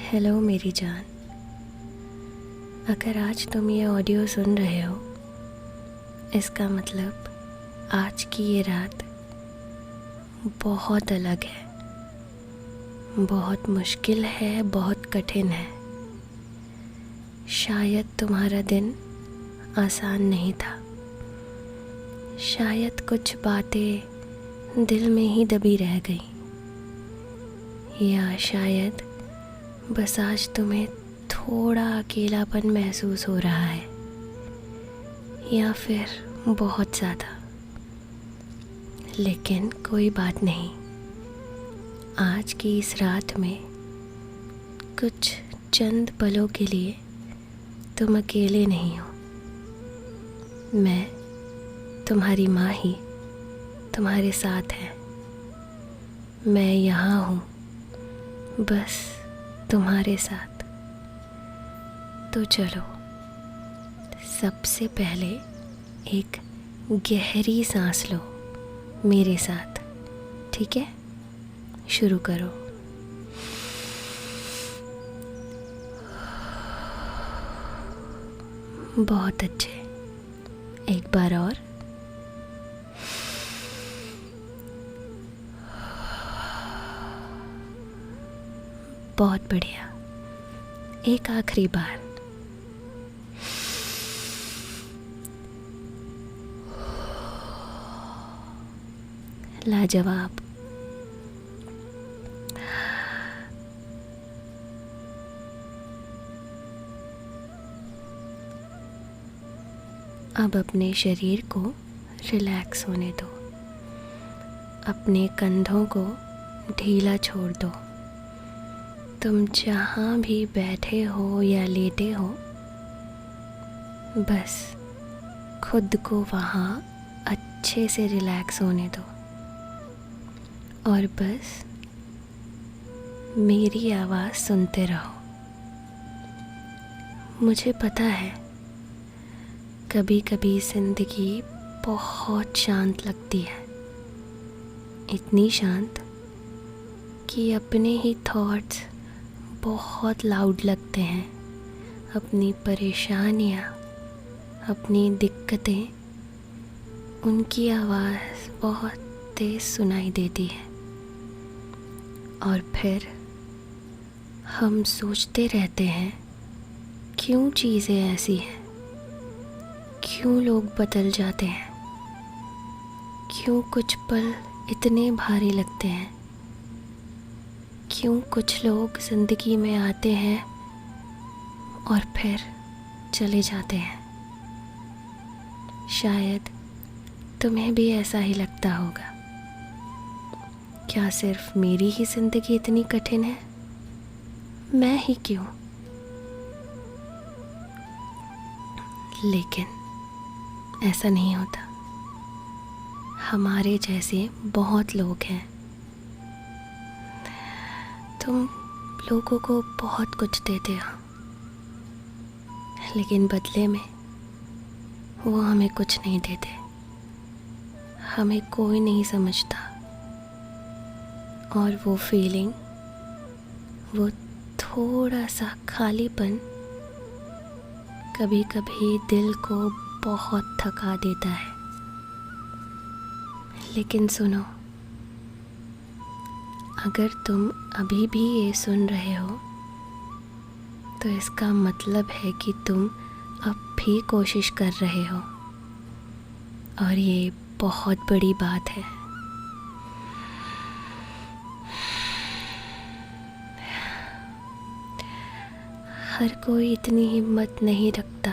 Hello मेरी जान। अगर आज तुम ये ऑडियो सुन रहे हो, इसका मतलब आज की ये रात बहुत अलग है, बहुत मुश्किल है, बहुत कठिन है। शायद तुम्हारा दिन आसान नहीं था, शायद कुछ बातें दिल में ही दबी रह गई, या शायद बस आज तुम्हें थोड़ा अकेलापन महसूस हो रहा है, या फिर बहुत ज़्यादा। लेकिन कोई बात नहीं, आज की इस रात में कुछ चंद पलों के लिए तुम अकेले नहीं हो। मैं तुम्हारी माँ ही तुम्हारे साथ है। मैं यहाँ हूँ, बस तुम्हारे साथ। तो चलो, सबसे पहले एक गहरी सांस लो मेरे साथ, ठीक है? शुरू करो। बहुत अच्छे, एक बार और। बहुत बढ़िया, एक आखिरी बार। लाजवाब। अब अपने शरीर को रिलैक्स होने दो, अपने कंधों को ढीला छोड़ दो। तुम जहाँ भी बैठे हो या लेटे हो, बस खुद को वहाँ अच्छे से रिलैक्स होने दो, और बस मेरी आवाज़ सुनते रहो। मुझे पता है, कभी कभी ज़िंदगी बहुत शांत लगती है, इतनी शांत कि अपने ही थॉट्स बहुत लाउड लगते हैं। अपनी परेशानियाँ, अपनी दिक्कतें, उनकी आवाज़ बहुत तेज़ सुनाई देती है। और फिर हम सोचते रहते हैं, क्यों चीज़ें ऐसी हैं, क्यों लोग बदल जाते हैं, क्यों कुछ पल इतने भारी लगते हैं, क्यों कुछ लोग ज़िंदगी में आते हैं और फिर चले जाते हैं। शायद तुम्हें भी ऐसा ही लगता होगा। क्या सिर्फ मेरी ही ज़िंदगी इतनी कठिन है? मैं ही क्यों? लेकिन ऐसा नहीं होता। हमारे जैसे बहुत लोग हैं। तुम लोगों को बहुत कुछ देते हो, लेकिन बदले में वो हमें कुछ नहीं देते। हमें कोई नहीं समझता, और वो फीलिंग, वो थोड़ा सा खालीपन कभी कभी दिल को बहुत थका देता है। लेकिन सुनो, अगर तुम अभी भी ये सुन रहे हो, तो इसका मतलब है कि तुम अब भी कोशिश कर रहे हो, और ये बहुत बड़ी बात है। हर कोई इतनी हिम्मत नहीं रखता,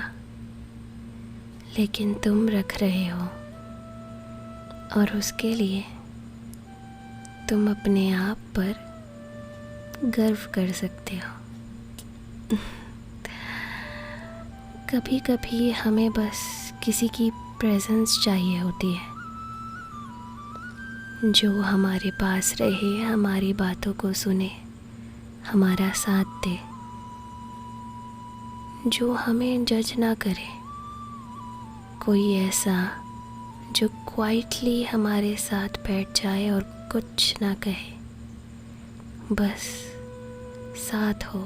लेकिन तुम रख रहे हो, और उसके लिए तुम अपने आप पर गर्व कर सकते हो। कभी कभी हमें बस किसी की प्रेजेंस चाहिए होती है, जो हमारे पास रहे, हमारी बातों को सुने, हमारा साथ दे, जो हमें जज ना करे। कोई ऐसा जो क्वाइटली हमारे साथ बैठ जाए और कुछ ना कहे, बस साथ हो,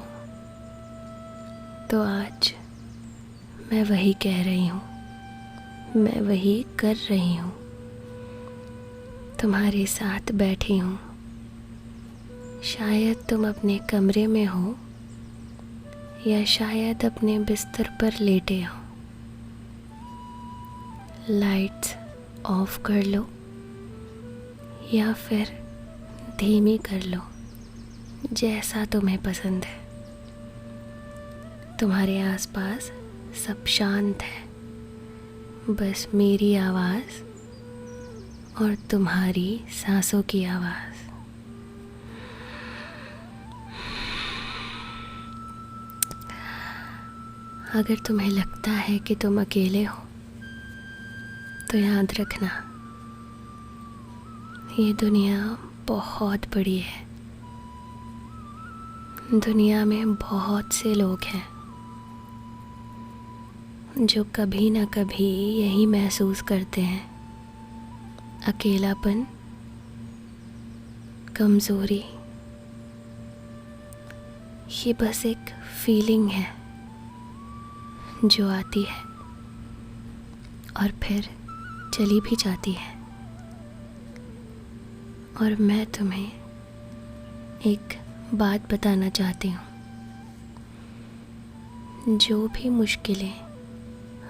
तो आज मैं वही कह रही हूँ, मैं वही कर रही हूँ। तुम्हारे साथ बैठी हूँ। शायद तुम अपने कमरे में हो या शायद अपने बिस्तर पर लेटे हो। लाइट्स ऑफ कर लो या फिर धीमी कर लो, जैसा तुम्हें पसंद है। तुम्हारे आसपास सब शांत है, बस मेरी आवाज़ और तुम्हारी सांसों की आवाज़। अगर तुम्हें लगता है कि तुम अकेले हो तो याद रखना, ये दुनिया बहुत बड़ी है। दुनिया में बहुत से लोग हैं जो कभी ना कभी यही महसूस करते हैं, अकेलापन, कमज़ोरी। ये बस एक फीलिंग है जो आती है और फिर चली भी जाती है। और मैं तुम्हें एक बात बताना चाहती हूँ, जो भी मुश्किलें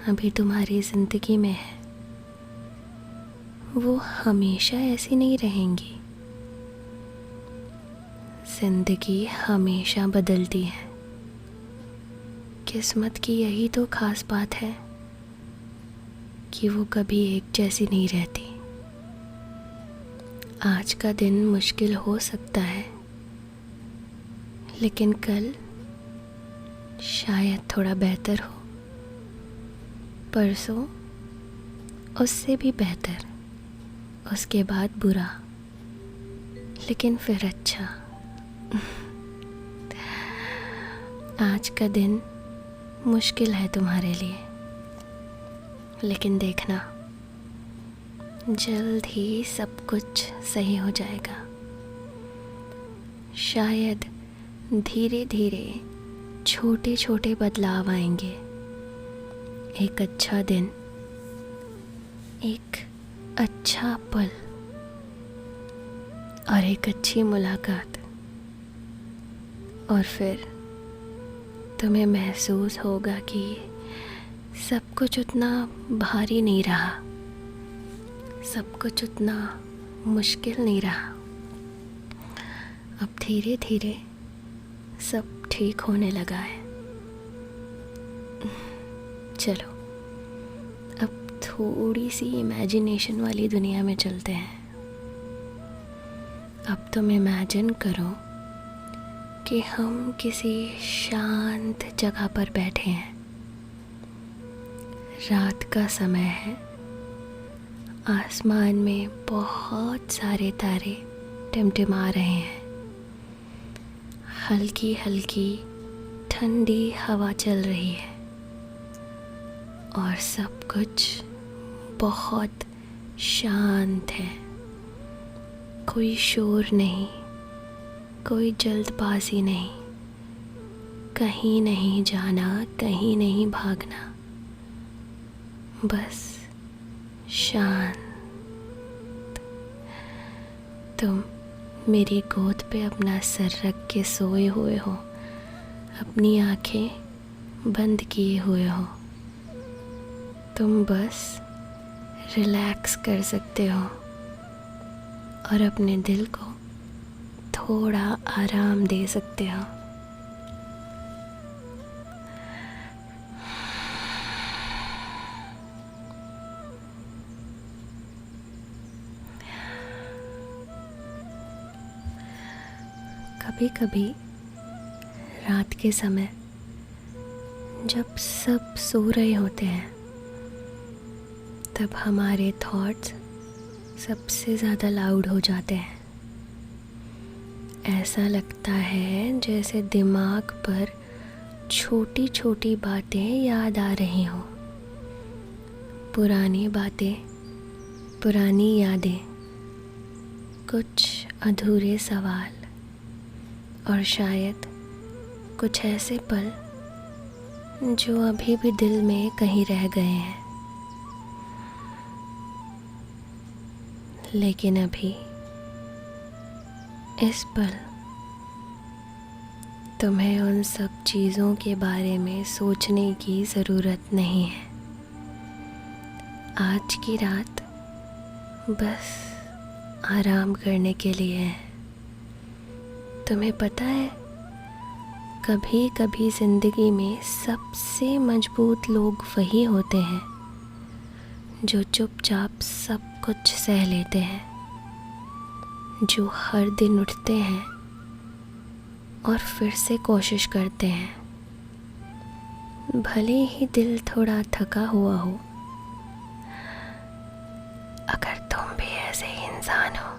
अभी तुम्हारी ज़िंदगी में है वो हमेशा ऐसी नहीं रहेंगी। ज़िंदगी हमेशा बदलती है। किस्मत की यही तो ख़ास बात है कि वो कभी एक जैसी नहीं रहती। आज का दिन मुश्किल हो सकता है, लेकिन कल शायद थोड़ा बेहतर हो, परसों उससे भी बेहतर, उसके बाद बुरा, लेकिन फिर अच्छा। आज का दिन मुश्किल है तुम्हारे लिए, लेकिन देखना जल्द ही सब कुछ सही हो जाएगा। शायद धीरे धीरे छोटे छोटे बदलाव आएंगे। एक अच्छा दिन, एक अच्छा पल और एक अच्छी मुलाकात, और फिर तुम्हें महसूस होगा कि सब कुछ उतना भारी नहीं रहा, सब कुछ उतना मुश्किल नहीं रहा। अब धीरे धीरे सब ठीक होने लगा है। चलो अब थोड़ी सी इमेजिनेशन वाली दुनिया में चलते हैं। अब तुम इमेजिन करो कि हम किसी शांत जगह पर बैठे हैं। रात का समय है, आसमान में बहुत सारे तारे टिमटिमा रहे हैं। हल्की हल्की ठंडी हवा चल रही है और सब कुछ बहुत शांत है। कोई शोर नहीं, कोई जल्दबाजी नहीं, कहीं नहीं जाना, कहीं नहीं भागना, बस शांत। तुम मेरी गोद पे अपना सर रख के सोए हुए हो, अपनी आंखें बंद किए हुए हो। तुम बस रिलैक्स कर सकते हो और अपने दिल को थोड़ा आराम दे सकते हो। कभी कभी रात के समय जब सब सो रहे होते हैं तब हमारे थॉट्स सबसे ज़्यादा लाउड हो जाते हैं। ऐसा लगता है जैसे दिमाग पर छोटी छोटी बातें याद आ रही हों, पुरानी बातें, पुरानी यादें, कुछ अधूरे सवाल और शायद कुछ ऐसे पल जो अभी भी दिल में कहीं रह गए हैं, लेकिन अभी इस पल तुम्हें उन सब चीज़ों के बारे में सोचने की ज़रूरत नहीं है। आज की रात बस आराम करने के लिए है। तुम्हें पता है, कभी कभी ज़िंदगी में सबसे मजबूत लोग वही होते हैं जो चुपचाप सब कुछ सह लेते हैं, जो हर दिन उठते हैं और फिर से कोशिश करते हैं, भले ही दिल थोड़ा थका हुआ हो। अगर तुम भी ऐसे ही इंसान हो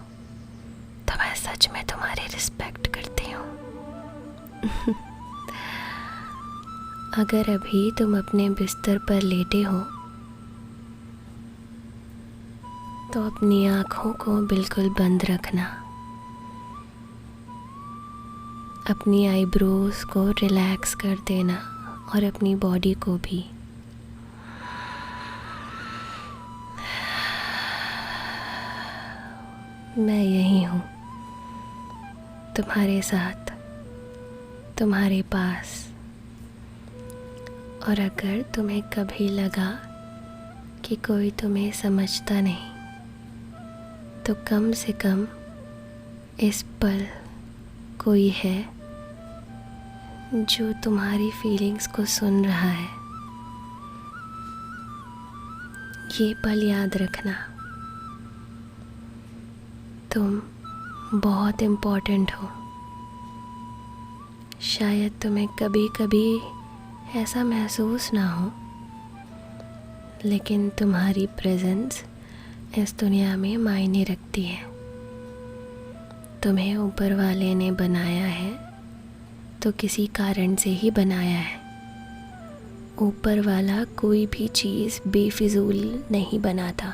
तो मैं सच में तुम्हारी रिस्पेक्ट करती हूँ। अगर अभी तुम अपने बिस्तर पर लेटे हो तो अपनी आँखों को बिल्कुल बंद रखना, अपनी आईब्रोज को रिलैक्स कर देना और अपनी बॉडी को भी। मैं यही हूँ, तुम्हारे साथ, तुम्हारे पास। और अगर तुम्हें कभी लगा कि कोई तुम्हें समझता नहीं, तो कम से कम इस पल कोई है जो तुम्हारी फीलिंग्स को सुन रहा है। ये पल याद रखना, तुम बहुत इम्पोर्टेंट हो। शायद तुम्हें कभी कभी ऐसा महसूस ना हो, लेकिन तुम्हारी प्रेजेंस इस दुनिया में मायने रखती है। तुम्हें ऊपर वाले ने बनाया है तो किसी कारण से ही बनाया है। ऊपर वाला कोई भी चीज़ बेफिजूल नहीं बनाता,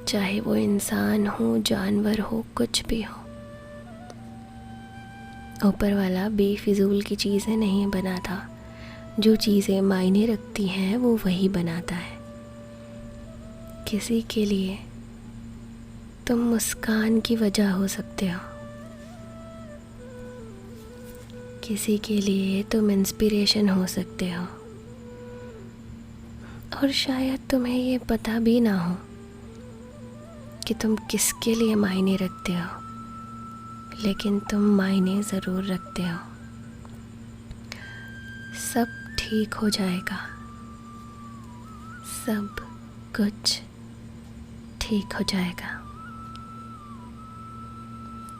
चाहे वो इंसान हो, जानवर हो, कुछ भी हो। ऊपर वाला बेफिजूल की चीज़ें नहीं बनाता। जो चीज़ें मायने रखती हैं वो वही बनाता है। किसी के लिए तुम मुस्कान की वजह हो सकते हो, किसी के लिए तुम इंस्पिरेशन हो सकते हो, और शायद तुम्हें ये पता भी ना हो कि तुम किसके लिए मायने रखते हो, लेकिन तुम मायने ज़रूर रखते हो। सब ठीक हो जाएगा, सब कुछ ठीक हो जाएगा।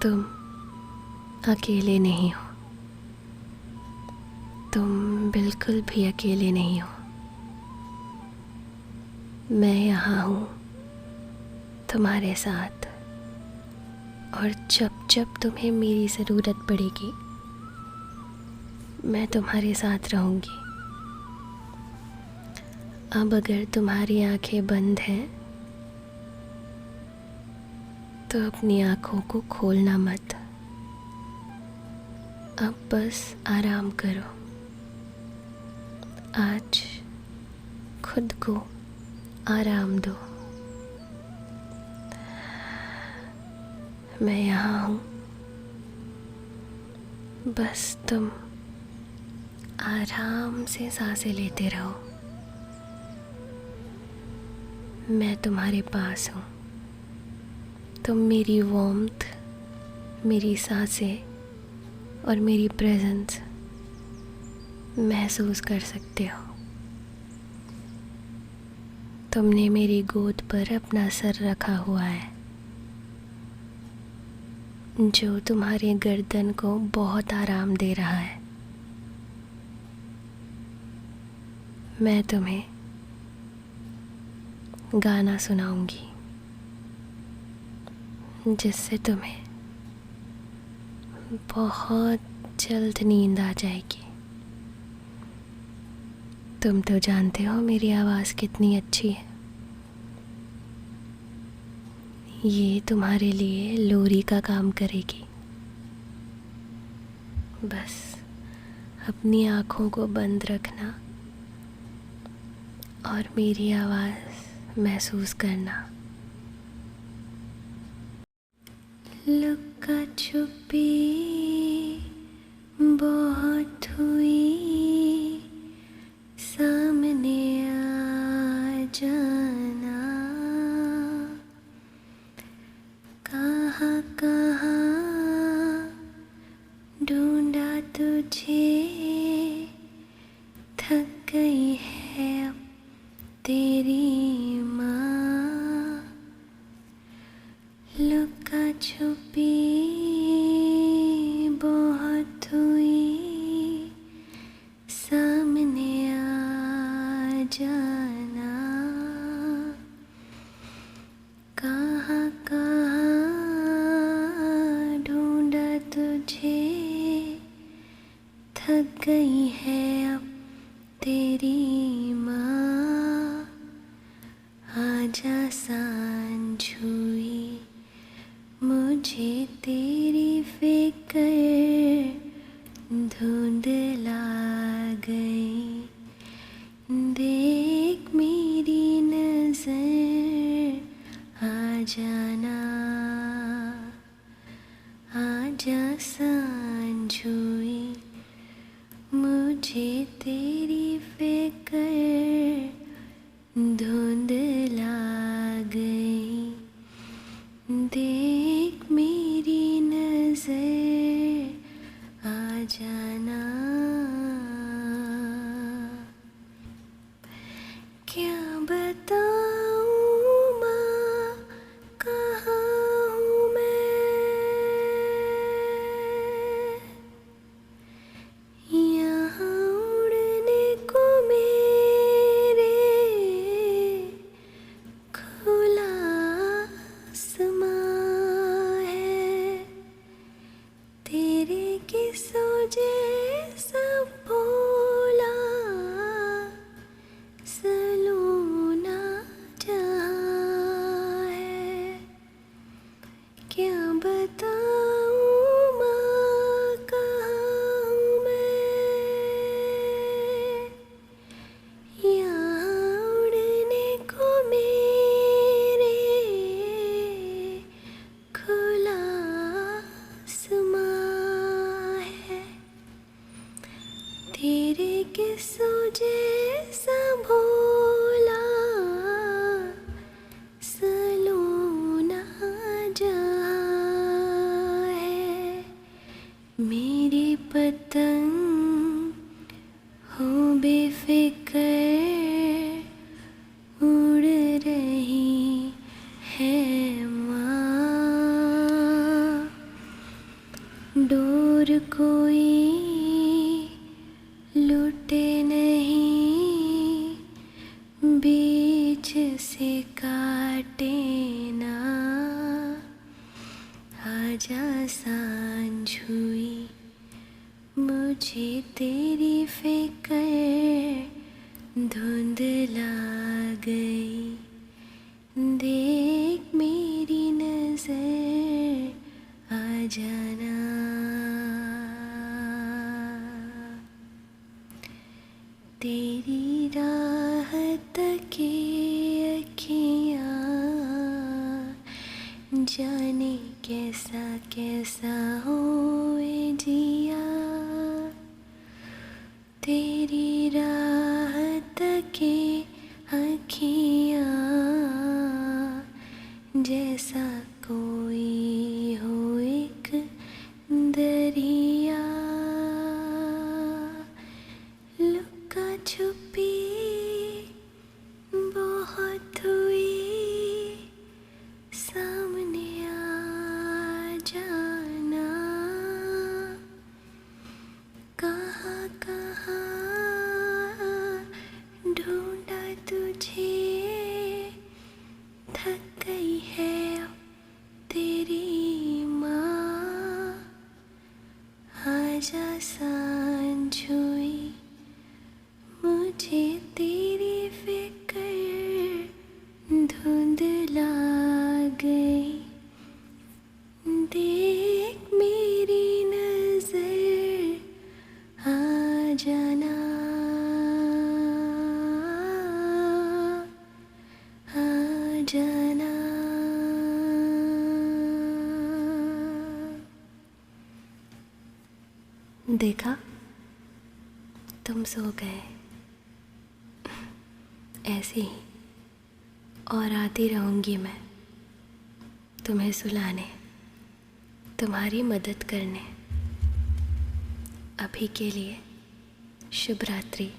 तुम अकेले नहीं हो, तुम बिल्कुल भी अकेले नहीं हो। मैं यहाँ हूँ तुम्हारे साथ, और जब जब तुम्हें मेरी ज़रूरत पड़ेगी मैं तुम्हारे साथ रहूँगी। अब अगर तुम्हारी आंखें बंद हैं तो अपनी आंखों को खोलना मत। अब बस आराम करो। आज खुद को आराम दो। मैं यहाँ हूँ, बस तुम आराम से सांसें लेते रहो। मैं तुम्हारे पास हूँ। तुम मेरी वार्मथ, मेरी सांसें और मेरी प्रेजेंस महसूस कर सकते हो। तुमने मेरी गोद पर अपना सर रखा हुआ है, जो तुम्हारे गर्दन को बहुत आराम दे रहा है। मैं तुम्हें गाना सुनाऊंगी जिससे तुम्हें बहुत जल्द नींद आ जाएगी। तुम तो जानते हो मेरी आवाज़ कितनी अच्छी है। ये तुम्हारे लिए लोरी का काम करेगी। बस अपनी आँखों को बंद रखना और मेरी आवाज़ महसूस करना। लुका छुपी बहुत हुई, सामने आ जाना। कहाँ कहाँ ढूंढा तुझे, थक गई है अब तेरी माँ। लुका छुपी बहुत हुई, सामने आ जाना। कहाँ कहाँ ढूंढा तुझे, थक गई है अब तेरी माँ। आजा सांझ हुई, मुझे तेरी फिक्र धुंधला गई। देख मेरी नजर आ जाना। आजा सांझ हुई, मुझे तेरी फिक्र धुंधला गई। देख मेरी नजर आ जाना। क्या बताऊँ माँ, कहाँ हूँ मैं, यहाँ उड़ने को मेरे खुला आसमां है। तेरे किस्सों जैसा भोला सलोना जहाँ है। क्या बताऊँ माँ, कहाँ हूँ मैं, यहाँ उड़ने को मेरे खुला आसमां है। तेरे किस्सों जैसा भोला सलोना जहाँ है। मेरी पतंग हो बेफिक्र उड़ रही है माँ। डोर कोई लुटे नहीं, बीच से काटे ना। आजा सांझ हुई, मुझे तेरी फिक्र धुंधला गई। देख मेरी नजर आ जाना। तेरी राह तके अखियाँ, जाने कैसा कैसा होए जिया। तेरी राह तके अखियाँ, जैसा कोई हो एक दरिया। लुका छुपी बहुत हुई, सामने आ जाना। कहाँ कहाँ ढूंढा तुझे, थक गई है अब तेरी माँ। आजा सांझ हुई, मुझे तेरी फिक्र धुंधला गई। देख मेरी नजर आ जना। देखा, तुम सो गए। ऐसे ही और आती रहूँगी मैं तुम्हें सुलाने, तुम्हारी मदद करने। अभी के लिए शुभ रात्रि।